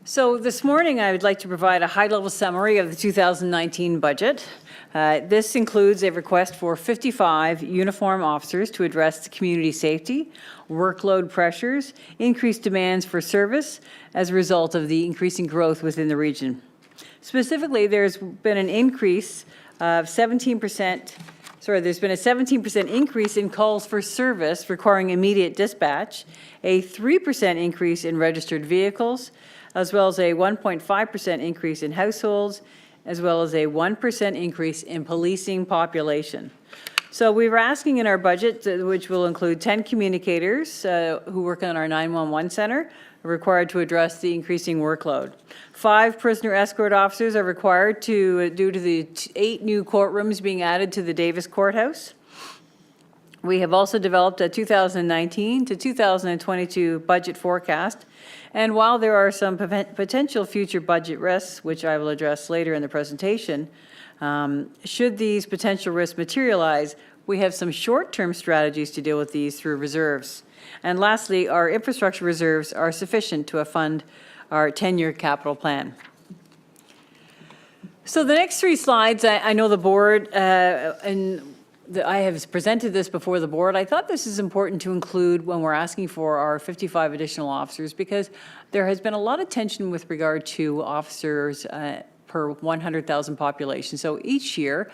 So this morning, I would like to provide a high-level summary of the 2019 budget. This includes a request for 55 uniform officers to address community safety, workload pressures, increased demands for service as a result of the increasing growth within the region. Specifically, there's been an increase of 17%. There's been a 17% increase in calls for service requiring immediate dispatch, a 3% increase in registered vehicles, as well as a 1.5% increase in households, as well as a 1% increase in policing population. So we were asking in our budget, which will include 10 communicators who work on our 911 center, are required to address the increasing workload. 5 prisoner escort officers are required due to the 8 new courtrooms being added to the Davis Courthouse. We have also developed a 2019 to 2022 budget forecast. And while there are some potential future budget risks, which I will address later in the presentation, should these potential risks materialize, we have some short-term strategies to deal with these through reserves. And lastly, our infrastructure reserves are sufficient to fund our 10-year capital plan. So the next 3 slides, I know the board I have presented this before the board. I thought this is important to include when we're asking for our 55 additional officers, because there has been a lot of tension with regard to officers per 100,000 population. So each year,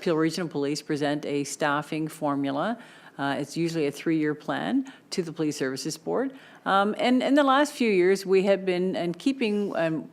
Peel Regional Police present a staffing formula. It's usually a 3-year plan to the Police Services Board. And in the last few years, we have been, and keeping with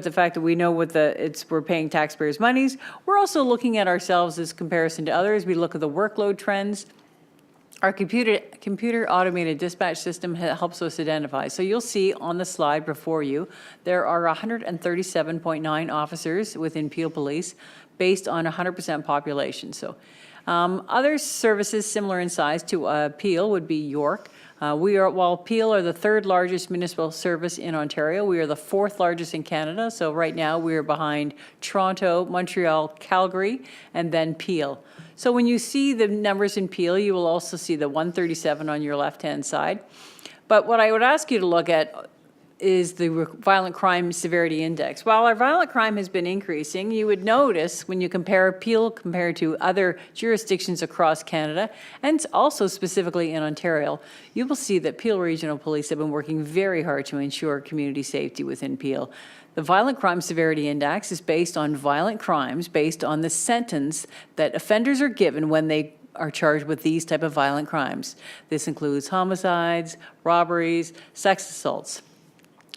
the fact that we know we're paying taxpayers' monies, we're also looking at ourselves as comparison to others. We look at the workload trends. Our computer automated dispatch system helps us identify. So you'll see on the slide before you, there are 137.9 officers within Peel Police based on 100% population. So other services similar in size to Peel would be York. While Peel are the 3rd largest municipal service in Ontario, we are the 4th largest in Canada. So right now we are behind Toronto, Montreal, Calgary, and then Peel. So when you see the numbers in Peel, you will also see the 137 on your left-hand side. But what I would ask you to look at is the violent crime severity index. While our violent crime has been increasing, you would notice when you compare Peel compared to other jurisdictions across Canada, and also specifically in Ontario, you will see that Peel Regional Police have been working very hard to ensure community safety within Peel. The violent crime severity index is based on violent crimes, based on the sentence that offenders are given when they are charged with these type of violent crimes. This includes homicides, robberies, sex assaults.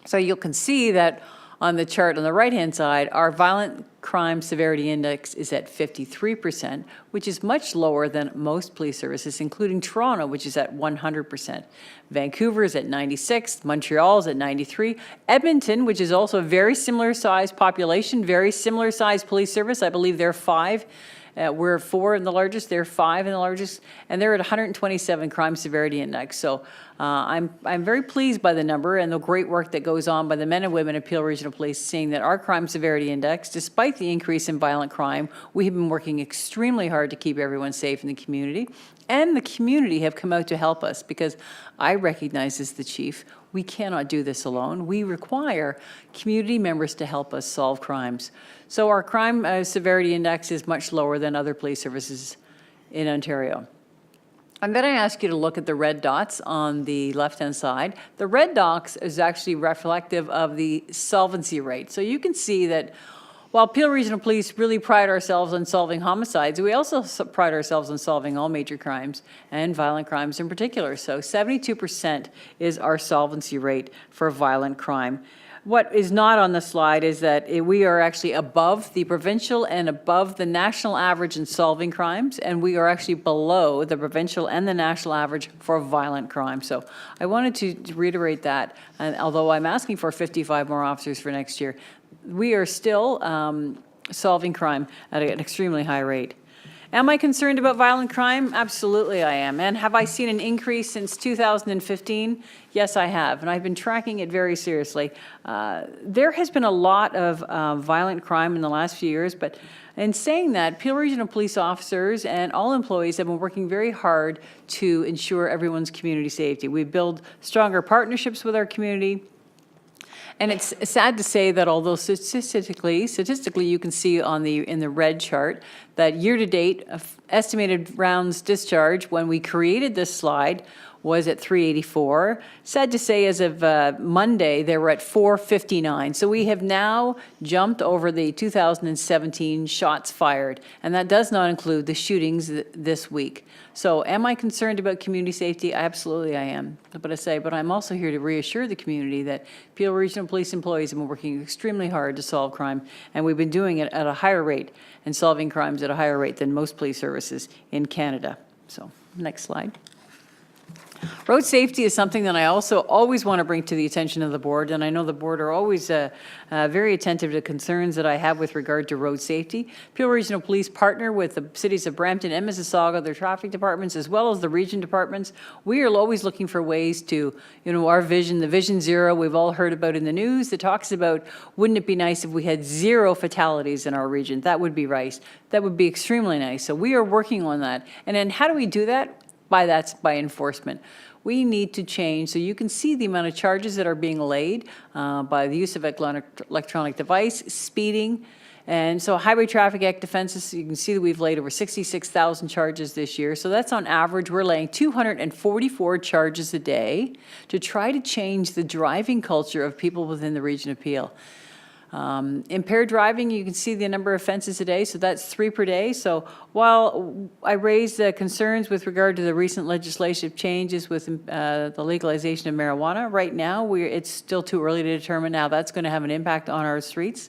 So you can see that on the chart on the right-hand side, our violent crime severity index is at 53%, which is much lower than most police services, including Toronto, which is at 100%. Vancouver is at 96, Montreal is at 93. Edmonton, which is also a very similar size population, very similar size police service, I believe they're 5. We're 4 in the largest, they're 5 in the largest, and they're at 127 crime severity index. So I'm very pleased by the number and the great work that goes on by the men and women of Peel Regional Police, seeing that our crime severity index, despite the increase in violent crime, we have been working extremely hard to keep everyone safe in the community. And the community have come out to help us, because I recognize as the chief, we cannot do this alone. We require community members to help us solve crimes. So our crime severity index is much lower than other police services in Ontario. I'm going to ask you to look at the red dots on the left-hand side. The red dots is actually reflective of the solvency rate. So you can see that while Peel Regional Police really pride ourselves on solving homicides, we also pride ourselves on solving all major crimes and violent crimes in particular. So 72% is our solvency rate for violent crime. What is not on the slide is that we are actually above the provincial and above the national average in solving crimes, and we are actually below the provincial and the national average for violent crime. So I wanted to reiterate that, and although I'm asking for 55 more officers for next year, we are still solving crime at an extremely high rate. Am I concerned about violent crime? Absolutely I am. And have I seen an increase since 2015? Yes, I have, and I've been tracking it very seriously. There has been a lot of violent crime in the last few years, but in saying that, Peel Regional Police officers and all employees have been working very hard to ensure everyone's community safety. We build stronger partnerships with our community. And it's sad to say that although statistically, you can see in the red chart that year-to-date estimated rounds discharge when we created this slide was at 384. Sad to say, as of Monday, they were at 459. So we have now jumped over the 2017 shots fired, and that does not include the shootings this week. So am I concerned about community safety? Absolutely I am. But I'm also here to reassure the community that Peel Regional Police employees have been working extremely hard to solve crime, and we've been doing it at a higher rate and solving crimes at a higher rate than most police services in Canada. So, next slide. Road safety is something that I also always want to bring to the attention of the board, and I know the board are always very attentive to concerns that I have with regard to road safety. Peel Regional Police partner with the cities of Brampton and Mississauga, their traffic departments, as well as the region departments. We are always looking for ways to, our vision, the Vision Zero, we've all heard about in the news, that talks about, wouldn't it be nice if we had 0 fatalities in our region? That would be right. That would be extremely nice. So we are working on that. And then how do we do that? By enforcement. We need to change, so you can see the amount of charges that are being laid by the use of electronic device, speeding, and so Highway Traffic Act offenses, you can see that we've laid over 66,000 charges this year. So that's on average, we're laying 244 charges a day to try to change the driving culture of people within the region of Peel. Impaired driving, you can see the number of offenses a day, so that's 3 per day. So while I raised concerns with regard to the recent legislative changes with the legalization of marijuana, right now it's still too early to determine how that's going to have an impact on our streets.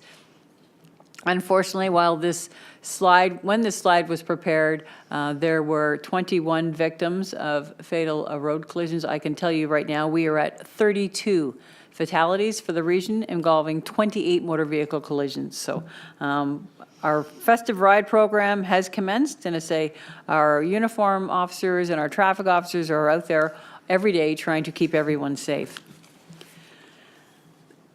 Unfortunately, when this slide was prepared, there were 21 victims of fatal road collisions. I can tell you right now we are at 32 fatalities for the region involving 28 motor vehicle collisions. So our festive ride program has commenced, and I say our uniform officers and our traffic officers are out there every day trying to keep everyone safe.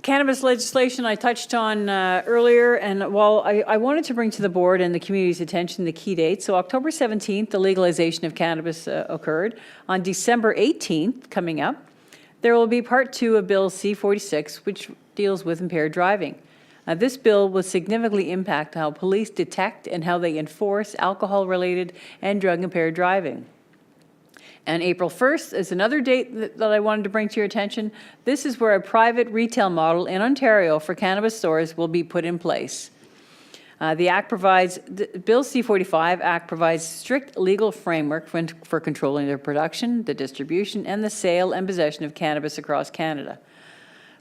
Cannabis legislation I touched on earlier, and while I wanted to bring to the board and the community's attention the key dates. So October 17th, the legalization of cannabis occurred. On December 18th, coming up, there will be Part 2 of Bill C-46, which deals with impaired driving. This bill will significantly impact how police detect and how they enforce alcohol-related and drug-impaired driving. And April 1st is another date that I wanted to bring to your attention. This is where a private retail model in Ontario for cannabis stores will be put in place. The Act provides, Bill C-45 Act provides strict legal framework for controlling the production, the distribution, and the sale and possession of cannabis across Canada.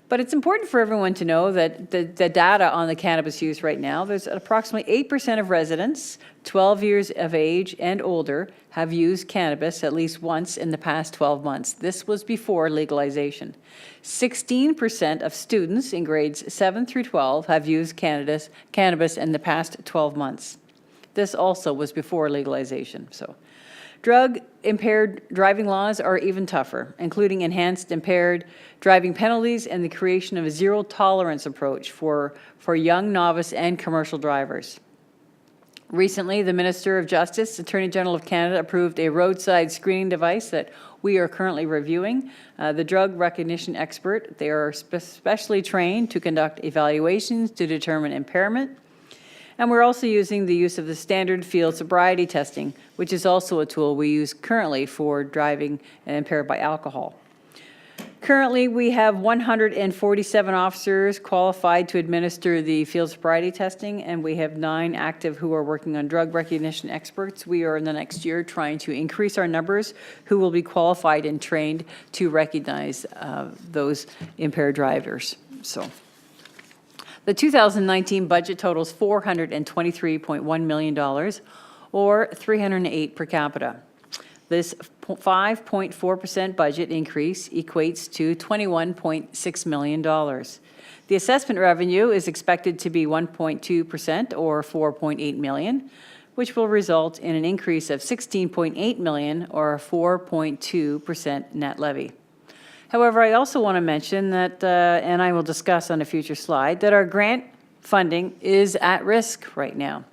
But it's important for everyone to know that the data on the cannabis use right now, there's approximately 8% of residents 12 years of age and older have used cannabis at least once in the past 12 months. This was before legalization. 16% of students in grades 7 through 12 have used cannabis in the past 12 months. This also was before legalization. So, drug-impaired driving laws are even tougher, including enhanced impaired driving penalties and the creation of a zero-tolerance approach for young, novice, and commercial drivers. Recently, the Minister of Justice, Attorney General of Canada, approved a roadside screening device that we are currently reviewing. The drug recognition expert, they are specially trained to conduct evaluations to determine impairment. And we're also using the use of the standard field sobriety testing, which is also a tool we use currently for driving impaired by alcohol. Currently, we have 147 officers qualified to administer the field sobriety testing, and we have 9 active who are working on drug recognition experts. We are in the next year trying to increase our numbers who will be qualified and trained to recognize those impaired drivers. So, the 2019 budget totals $423.1 million, or $308 per capita. This 5.4% budget increase equates to $21.6 million. The assessment revenue is expected to be 1.2%, or $4.8 million, which will result in an increase of $16.8 million, or a 4.2% net levy. However, I also want to mention that, and I will discuss on a future slide, that our grant funding is at risk right now.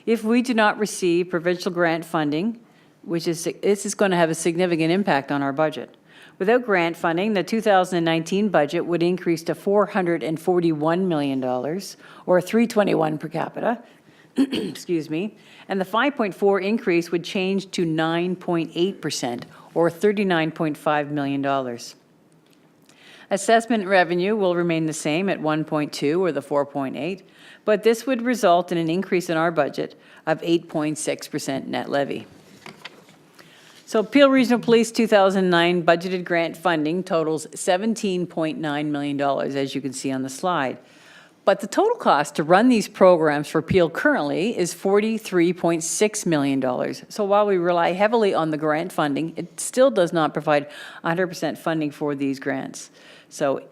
If we do not receive provincial grant funding, this is going to have a significant impact on our budget. Without grant funding, the 2019 budget would increase to $441 million, or $321 per capita, excuse me, and the 5.4 increase would change to 9.8%, or $39.5 million. Assessment revenue will remain the same at 1.2, or the 4.8, but this would result in an increase in our budget of 8.6% net levy. So Peel Regional Police 2009 budgeted grant funding totals $17.9 million, as you can see on the slide. But the total cost to run these programs for Peel currently is $43.6 million. So while we rely heavily on the grant funding, it still does not provide 100% funding for these grants. So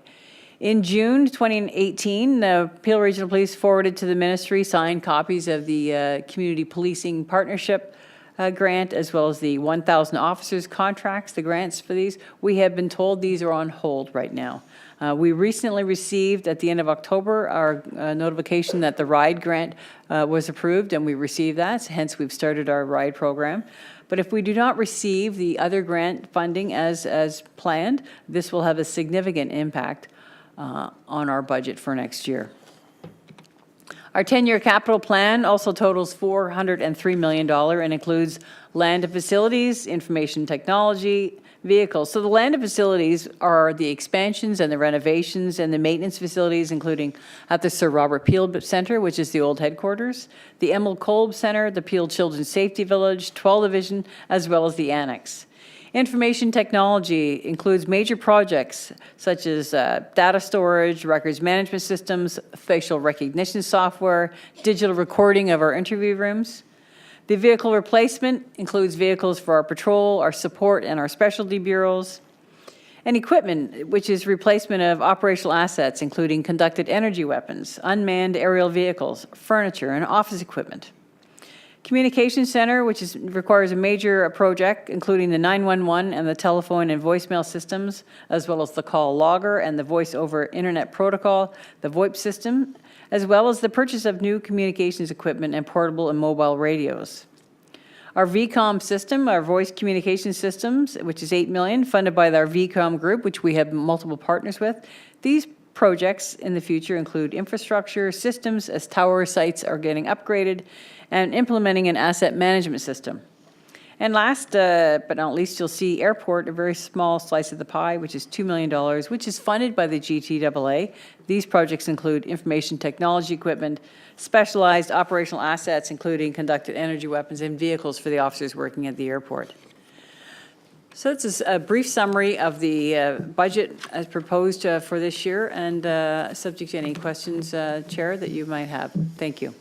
in June 2018, the Peel Regional Police forwarded to the ministry signed copies of the Community Policing Partnership grant, as well as the 1,000 officers contracts, the grants for these. We have been told these are on hold right now. We recently received, at the end of October, our notification that the RIDE grant was approved, and we received that, hence we've started our RIDE program. But if we do not receive the other grant funding as planned, this will have a significant impact on our budget for next year. Our 10-year capital plan also totals $403 million and includes land and facilities, information technology, vehicles. So the land and facilities are the expansions and the renovations and the maintenance facilities, including at the Sir Robert Peel Centre, which is the old headquarters, the Emil Kolb Centre, the Peel Children's Safety Village, 12 Division, as well as the annex. Information technology includes major projects such as data storage, records management systems, facial recognition software, digital recording of our interview rooms. The vehicle replacement includes vehicles for our patrol, our support, and our specialty bureaus. And equipment, which is replacement of operational assets, including conducted energy weapons, unmanned aerial vehicles, furniture, and office equipment. Communications Center, which requires a major project, including the 911 and the telephone and voicemail systems, as well as the call logger and the voice over internet protocol, the VoIP system, as well as the purchase of new communications equipment and portable and mobile radios. Our VCOM system, our voice communication systems, which is $8 million, funded by our VCOM group, which we have multiple partners with. These projects in the future include infrastructure systems as tower sites are getting upgraded, and implementing an asset management system. And last but not least, you'll see airport, a very small slice of the pie, which is $2 million, which is funded by the GTAA. These projects include information technology equipment, specialized operational assets, including conducted energy weapons, and vehicles for the officers working at the airport. So that's a brief summary of the budget as proposed for this year, and subject to any questions, Chair, that you might have. Thank you.